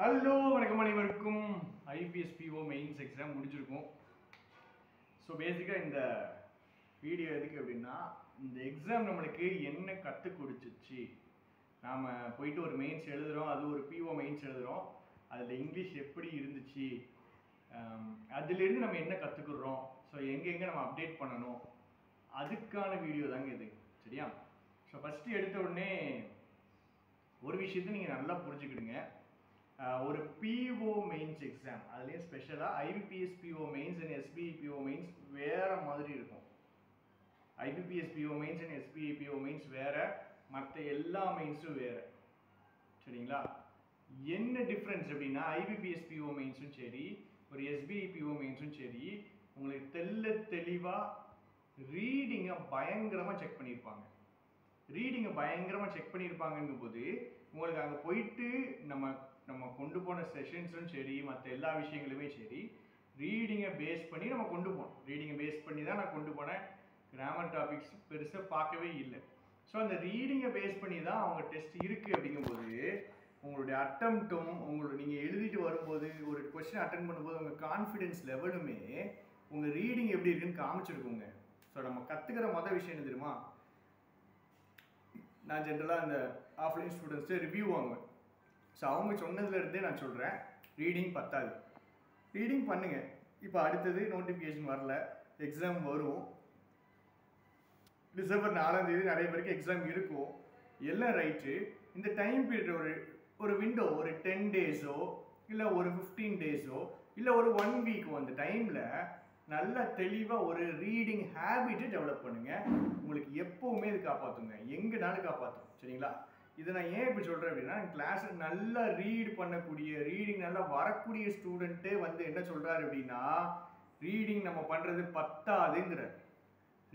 Hello வணக்கம் அனைவருக்கும். ஐபிஎஸ்பிஓ mains exam முடிஞ்சிருக்கும். ஸோ பேசிக்காக இந்த வீடியோ எதுக்கு அப்படின்னா, இந்த எக்ஸாம் நம்மளுக்கு என்ன கற்றுக் கொடுத்துச்சு. நாம் போயிட்டு ஒரு மெயின்ஸ் எழுதுகிறோம், அது ஒரு பிஓ மெயின்ஸ் எழுதுகிறோம், அதில் இங்கிலீஷ் எப்படி இருந்துச்சு, அதுலேருந்து நம்ம என்ன கற்றுக்குறோம், ஸோ எங்கெங்கே நம்ம அப்டேட் பண்ணணும், அதுக்கான வீடியோ தாங்க இது. சரியா? ஸோ ஃபஸ்ட்டு எடுத்த உடனே ஒரு விஷயத்தை நீங்கள் நல்லா புரிஞ்சுக்கிடுங்க. ஒரு பிஓ மெயின்ஸ் எக்ஸாம், அதுலேயும் ஸ்பெஷலாக IBPS PO mains and SBI PO mains வேறு மாதிரி இருக்கும். IBPS PO mains and SBI PO mains வேறு, மற்ற எல்லா மெயின்ஸும் வேறு. சரிங்களா? என்ன டிஃப்ரென்ஸ் அப்படின்னா, ஐபிபிஎஸ் பிஓ மெயின்ஸும் சரி, ஒரு எஸ்பிஐ பிஓ மெயின்ஸும் சரி, உங்களுக்கு தெளிவாக ரீடிங்கை பயங்கரமாக செக் பண்ணியிருப்பாங்க. ரீடிங்கை பயங்கரமாக செக் பண்ணியிருப்பாங்கங்கும் போது உங்களுக்கு அங்கே போயிட்டு நம்ம கொண்டு போன செஷன்ஸும் சரி, மற்ற எல்லா விஷயங்களுமே சரி, ரீடிங்கை பேஸ் பண்ணி நம்ம கொண்டு போனோம். ரீடிங்கை பேஸ் பண்ணி தான் நான் கொண்டு போனேன். கிராமர் டாபிக்ஸ் பெருசாக பார்க்கவே இல்லை. ஸோ அந்த ரீடிங்கை பேஸ் பண்ணி தான் அவங்க டெஸ்ட் இருக்குது. அப்படிங்கும்போது உங்களுடைய அட்டம்ப்டும் நீங்கள் எழுதிட்டு வரும்போது, ஒரு கொஸ்டின் அட்டன் பண்ணும்போது உங்கள் கான்ஃபிடென்ஸ் லெவலுமே உங்கள் ரீடிங் எப்படி இருக்குன்னு காமிச்சிருக்குங்க. ஸோ நம்ம கற்றுக்கிற மொதல் விஷயம் என்ன தெரியுமா? நான் ஜென்ரலாக இந்த ஆஃப்லைன் ஸ்டூடெண்ட்ஸ்ட்டு ரிவ்யூ வாங்குவேன். ஸோ அவங்க சொன்னதுலேருந்தே நான் சொல்கிறேன், ரீடிங் பத்தாது. ரீடிங் பண்ணுங்கள். இப்போ அடுத்தது நோட்டிஃபிகேஷன் வரல, எக்ஸாம் வரும். டிசம்பர் 4 நிறைய பேருக்கு எக்ஸாம் இருக்கும். எல்லாம் ரைட்டு. இந்த டைம் பீரியட் ஒரு விண்டோ, ஒரு 10 டேஸோ இல்லை ஒரு 15 டேஸோ இல்லை ஒரு 1 வீக்கோ, அந்த டைமில் நல்லா தெளிவாக ஒரு ரீடிங் ஹேபிட்டை டெவலப் பண்ணுங்கள். உங்களுக்கு எப்போவுமே இது காப்பாற்றுங்க, எங்கேனாலும் காப்பாற்றும். சரிங்களா? இதை நான் ஏன் இப்படி சொல்கிறேன் அப்படின்னா, கிளாஸை நல்லா ரீட் பண்ணக்கூடிய, ரீடிங் நல்லா வரக்கூடிய ஸ்டூடெண்ட்டே என்ன சொல்கிறாரு அப்படின்னா, ரீடிங் நம்ம பண்ணுறது பத்தாதுங்கிறார்.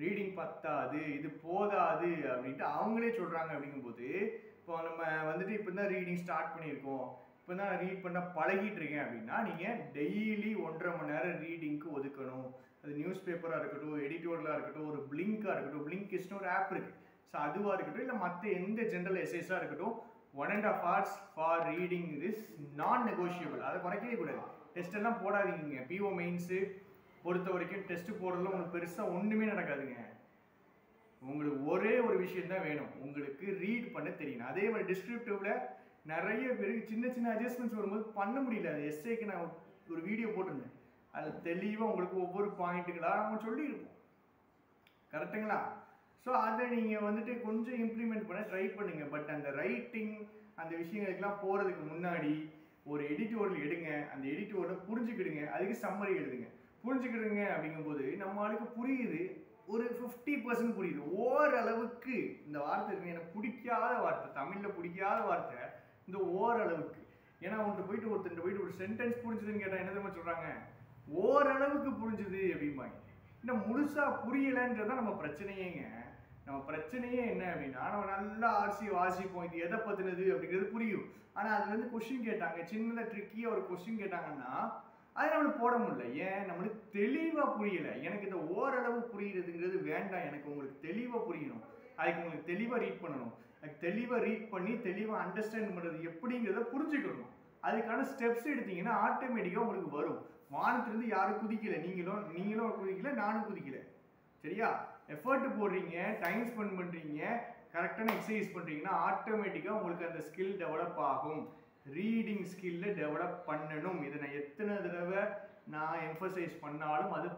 ரீடிங் பத்தாது, இது போதாது அப்படின்ட்டு அவங்களே சொல்கிறாங்க. அப்படிங்கும்போது இப்போ நம்ம இப்போ தான் ரீடிங் ஸ்டார்ட் பண்ணியிருக்கோம், இப்போ தான் ரீட் பண்ண பழகிட்டு இருக்கேன் அப்படின்னா, நீங்கள் டெய்லி 1.5 மணி நேரம் ரீடிங்க்கு ஒதுக்கணும். அது நியூஸ் பேப்பராக இருக்கட்டும், எடிட்டோரியலாக இருக்கட்டும், ஒரு பிளிங்காக இருக்கட்டும், பிளிங்கிஸ்ட்னு ஒரு ஆப் இருக்குது, ஸோ அதுவாக இருக்கட்டும், இல்லை மற்ற எந்த ஜென்ரல் எஸ்ஐஸாக இருக்கட்டும், 1.5 hours ஃபார் ரீடிங் இஸ் நான் நெகோஷியபிள். அதை குறைக்கவே கூடாது. டெஸ்ட் எல்லாம் போடாதீங்க. பிஓ மெயின்ஸு பொறுத்த வரைக்கும் டெஸ்ட்டு போடுறதுல உங்களுக்கு பெருசாக ஒன்றுமே நடக்காதுங்க. உங்களுக்கு ஒரே ஒரு விஷயம் தான் வேணும், உங்களுக்கு ரீட் பண்ண தெரியணும். அதே மாதிரி டிஸ்கிரிப்டிவில் நிறைய பேருக்கு சின்ன சின்ன அட்ஜஸ்ட்மெண்ட்ஸ் வரும்போது பண்ண முடியல. அது எஸ்ஐக்கு நான் ஒரு வீடியோ போட்டிருந்தேன், அது தெளிவாக உங்களுக்கு ஒவ்வொரு பாயிண்ட்டுகளாக அவங்க சொல்லியிருப்போம். கரெக்டுங்களா? ஸோ அதை நீங்கள் கொஞ்சம் இம்ப்ளிமெண்ட் பண்ண ட்ரை பண்ணுங்கள். பட் அந்த ரைட்டிங் அந்த விஷயங்களுக்கெல்லாம் போகிறதுக்கு முன்னாடி ஒரு எடிட்டோரியல் எடுங்க. அந்த எடிட்டோரியலை புரிஞ்சுக்கிடுங்க, அதுக்கு சம்மரி எழுதுங்க. புரிஞ்சுக்கிடுங்க அப்படிங்கும்போது நம்ம ஆளுக்கு புரியுது, ஒரு 50% புரியுது. ஓரளவுக்கு இந்த வார்த்தை இருக்கு, எனக்கு பிடிக்காத வார்த்தை, தமிழில் பிடிக்காத வார்த்தை இந்த ஓரளவுக்கு. ஏன்னா ஒருத்தர் போயிட்டு ஒரு சென்டென்ஸ் புரிஞ்சுதுன்னு கேட்டால் என்ன தெரியுமா சொல்கிறாங்க? ஓரளவுக்கு புரிஞ்சுது அப்படிம்பாங்க. இன்னும் முழுசாக புரியலைன்றதான் நம்ம பிரச்சனையேங்க. நம்ம பிரச்சனையே என்ன அப்படின்னா, நம்ம நல்லா வாசிப்போம், இது எதை பற்றினது அப்படிங்கிறது புரியும். ஆனால் அதுலேருந்து கொஸ்டின் கேட்டாங்க, சின்னதாக ட்ரிக்கியாக ஒரு கொஸ்டின் கேட்டாங்கன்னா அதை நம்மளுக்கு போட முடியல. ஏன்? நம்மளுக்கு தெளிவாக புரியலை. எனக்கு இந்த ஓரளவு புரியுறதுங்கிறது வேண்டாம், எனக்கு உங்களுக்கு தெளிவாக புரியணும். அதுக்கு உங்களுக்கு தெளிவாக ரீட் பண்ணணும். அதுக்கு தெளிவாக ரீட் பண்ணி தெளிவாக அண்டர்ஸ்டாண்ட் பண்ணுறது எப்படிங்கிறத புரிஞ்சுக்கணும். அதுக்கான ஸ்டெப்ஸ் எடுத்தீங்கன்னா ஆட்டோமேட்டிக்காக உங்களுக்கு வரும். வானத்துலேருந்து யாரும் குதிக்கலை, நீங்களும் குதிக்கலை, நானும் குதிக்கலை. சரியா? எஃபர்ட் போடுறீங்க, டைம் ஸ்பெண்ட் பண்ணுறீங்க, கரெக்டான எக்ஸசைஸ் பண்ணுறீங்கன்னா ஆட்டோமேட்டிக்காக உங்களுக்கு அந்த ஸ்கில் டெவலப் ஆகும். ரீடிங் ஸ்கில்ல டெவலப் பண்ணணும். இதை நான் எத்தனை தடவை எம்பசைஸ் பண்ணாலும் அது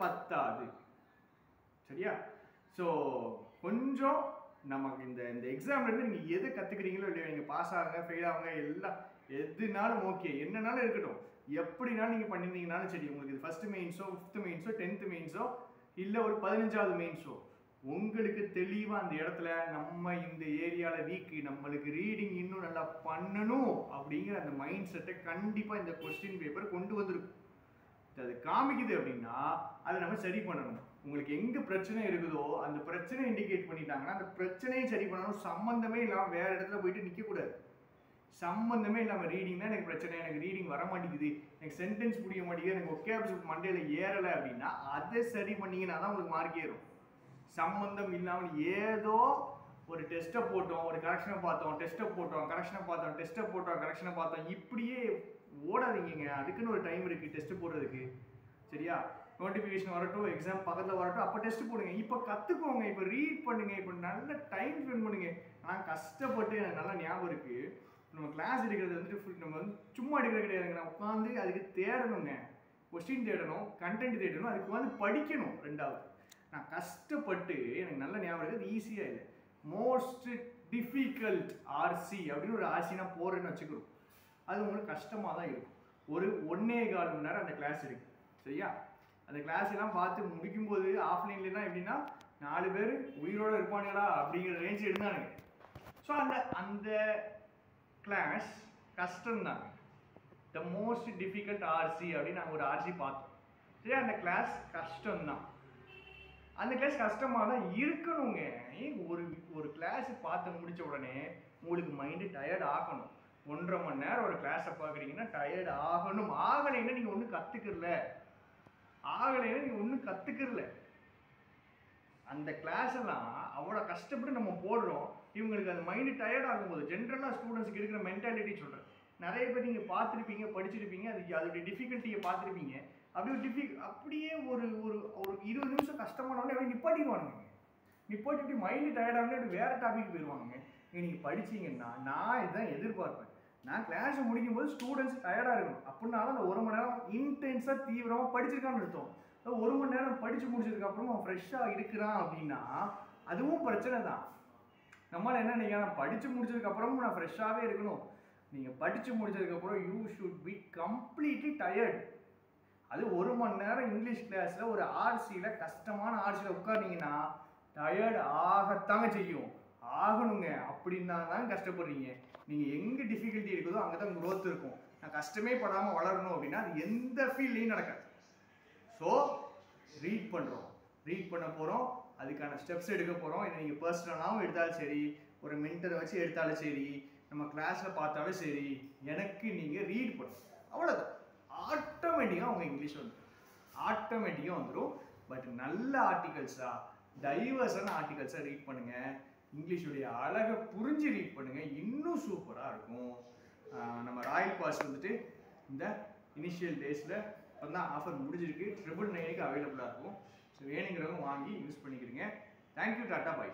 பத்தாது, சரியா? ஸோ கொஞ்சம் நமக்கு இந்த எக்ஸாம்லேருந்து நீங்கள் எதை கற்றுக்கிறீங்களோ இல்லையோ, நீங்கள் பாஸ் ஆகுங்க, ஃபெயில் ஆகுங்க, எல்லாம் எதுனாலும் ஓகே, என்னன்னாலும் இருக்கட்டும், எப்படினாலும் நீங்கள் பண்ணியிருந்தீங்கனாலும் சரி, உங்களுக்கு இது 1st மெயின்ஸோ 5th மெயின்ஸோ 10th மெயின்ஸோ இல்லை ஒரு 15வது மெயின்ஸோ, உங்களுக்கு தெளிவாக அந்த இடத்துல நம்ம இந்த ஏரியாவில் வீக்கு, நம்மளுக்கு ரீடிங் இன்னும் நல்லா பண்ணணும் அப்படிங்கிற அந்த மைண்ட் செட்டை கண்டிப்பாக இந்த கொஸ்டின் பேப்பர் கொண்டு வந்திருக்கும். அது காமிக்குது அப்படின்னா அதை நம்ம சரி பண்ணணும். உங்களுக்கு எங்கே பிரச்சனை இருக்குதோ அந்த பிரச்சனை இண்டிகேட் பண்ணிட்டாங்கன்னா அந்த பிரச்சனையை சரி பண்ணணும். சம்மந்தமே இல்லாமல் வேறு இடத்துல போயிட்டு நிற்கக்கூடாது. சம்மந்தமே இல்லாமல் ரீடிங்னா எனக்கு பிரச்சனை, எனக்கு ரீடிங் வர மாட்டேங்குது, எனக்கு சென்டென்ஸ் புரிய மாட்டேங்குது, எனக்கு ஒகேப்ஸ் மண்டையில் ஏறலை அப்படின்னா அதை சரி பண்ணிங்கன்னா தான் உங்களுக்கு மார்க் ஏறும். சம்பந்தம் இல்லாமல் ஏதோ ஒரு டெஸ்ட்டை போட்டோம், ஒரு கரெக்ஷனை பார்த்தோம், டெஸ்ட்டை போட்டோம், கரெக்ஷனை பார்த்தோம், டெஸ்ட்டை போட்டோம், கரெக்ஷனை பார்த்தோம், இப்படியே ஓடாதீங்க. அதுக்குன்னு ஒரு டைம் இருக்குது டெஸ்ட்டு போடுறதுக்கு. சரியா? நோட்டிஃபிகேஷன் வரட்டும், எக்ஸாம் பக்கத்தில் வரட்டும், அப்போ டெஸ்ட் போடுங்க. இப்போ கற்றுக்கோங்க, இப்போ ரீட் பண்ணுங்க, இப்போ நல்ல டைம் ஸ்பெண்ட் பண்ணுங்க. நான் கஷ்டப்பட்டு எனக்கு நல்லா ஞாபகம் இருக்குது, நம்ம கிளாஸ் எடுக்கிறது வந்துட்டு நம்ம வந்து சும்மா எடுக்கிறது கிடையாதுங்க. நான் உட்காந்து அதுக்கு தேடணுங்க, கொஸ்டின் தேடணும், கண்டென்ட் தேடணும், அதுக்கு வந்து படிக்கணும். ரெண்டாவது நான் கஷ்டப்பட்டு எனக்கு நல்ல ஞாபகம் இருக்குது, அது ஈஸியாக இல்லை. மோஸ்ட் டிஃபிகல்ட் ஆர்சி அப்படின்னு ஒரு ஆர்சினா போடுறேன்னு வச்சுக்கிறோம். அது உங்களுக்கு கஷ்டமாக தான் இருக்கும். ஒரு 1.25 மணி நேரம் அந்த கிளாஸ் இருக்கு. சரியா? அந்த கிளாஸ் எல்லாம் பார்த்து முடிக்கும்போது ஆஃப்லைன்லாம் எப்படின்னா 4 பேர் உயிரோடு இருப்பானுங்களா அப்படிங்கிற ரேஞ்ச் இருந்தானுங்க. ஸோ அந்த கிளாஸ் கஷ்டம்தாங்க. த மோஸ்ட் டிஃபிகல்ட் ஆர்சி அப்படின்னு நாங்கள் ஒரு ஆர்சி பார்த்தோம். சரி, அந்த கிளாஸ் கஷ்டம்தான். அந்த கிளாஸ் கஷ்டமாக தான் இருக்கணுங்க. ஒரு கிளாஸ் பார்த்து முடிச்ச உடனே உங்களுக்கு மைண்டு டயர்ட் ஆகணும். 1.5 மணி நேரம் ஒரு கிளாஸை பார்க்குறீங்கன்னா டயர்ட் ஆகணும். ஆகலைன்னா நீங்கள் ஒன்றும் கற்றுக்கிறல. அந்த கிளாஸ் எல்லாம் அவ்வளோ கஷ்டப்பட்டு நம்ம போடுறோம். இவங்களுக்கு அந்த மைண்டு டயர்ட் ஆகும்போது ஜென்ரலாக ஸ்டூடெண்ட்ஸுக்கு இருக்கிற மென்டாலிட்டி சொல்கிறேன். நிறைய பேர் நீங்கள் பார்த்துருப்பீங்க, படிச்சிருப்பீங்க, அதோடைய டிஃபிகல்ட்டியை பார்த்துருப்பீங்க. அப்படியே ஒரு ஒரு ஒரு 20 நிமிஷம் கஷ்டமானவொடனே அப்படியே நிப்பாட்டிடுவானுங்க. நிப்பாட்டிட்டு மைண்டு டயர்டாகவே அப்படி வேறு டாபிக் போயிடுவாங்க. நீங்கள் படிச்சிங்கன்னா நான் இதுதான் எதிர்பார்ப்பேன். நான் கிளாஸை முடிக்கும்போது ஸ்டூடெண்ட்ஸ் டயர்டாக இருக்கணும். அப்படின்னாலும் அந்த 1 மணி நேரம் இன்டென்ஸாக தீவிரமாக படிச்சிருக்கான்னு அர்த்தம். 1 மணி நேரம் படித்து முடிச்சதுக்கப்புறமா அவன் ஃப்ரெஷ்ஷாக இருக்கிறான் அப்படின்னா அதுவும் பிரச்சனை தான். நம்மளால் என்ன நினைக்கிறேன், படித்து முடிச்சதுக்கப்புறமும் நான் ஃப்ரெஷ்ஷாகவே இருக்கணும். நீங்கள் படித்து முடிச்சதுக்கப்புறம் you should be completely tired. அது 1 மணி நேரம் இங்கிலீஷ் கிளாஸில் ஒரு ஆர்சியில் கஷ்டமான ஆர்சியில் உட்கார்ந்தீங்கன்னா டயர்டு ஆகத்தாங்க செய்யும். ஆகணுங்க. அப்படின்னா தான் கஷ்டப்படுறீங்க. நீங்கள் எங்கே டிஃபிகல்ட்டி இருக்குதோ அங்கே தான் க்ரோத் இருக்கும். நான் கஷ்டமே படாமல் வளரணும் அப்படின்னா அது எந்த ஃபீல்ட்லையும் நடக்காது. ஸோ ரீட் பண்ண போகிறோம், அதுக்கான ஸ்டெப்ஸ் எடுக்க போகிறோம். இதை நீங்கள் பர்சனலாகவும் எடுத்தாலும் சரி, ஒரு மென்டரை வச்சு எடுத்தாலும் சரி, நம்ம கிளாஸில் பார்த்தாலும் சரி, எனக்கு நீங்கள் ரீட் பண்ணணும். அவ்வளோதான். ஆட்டோமேட்டிக்காக உங்கள் இங்கிலீஷ் வந்துடும். பட் நல்ல ஆர்டிகல்ஸாக, டைவர்ஸான ஆர்டிகல்ஸாக ரீட் பண்ணுங்கள். இங்கிலீஷுடைய அழகை புரிஞ்சு ரீட் பண்ணுங்கள், இன்னும் சூப்பராக இருக்கும். நம்ம ராயல் பாஸ் வந்துட்டு இந்த இனிஷியல் டேஸில் இப்போ தான் ஆஃபர் முடிஞ்சிருக்கு. 999க்கு அவைலபிளாக இருக்கும். ஸோ வேணுங்கிறவங்க வாங்கி யூஸ் பண்ணிக்கிறீங்க. Thank you, tata, by.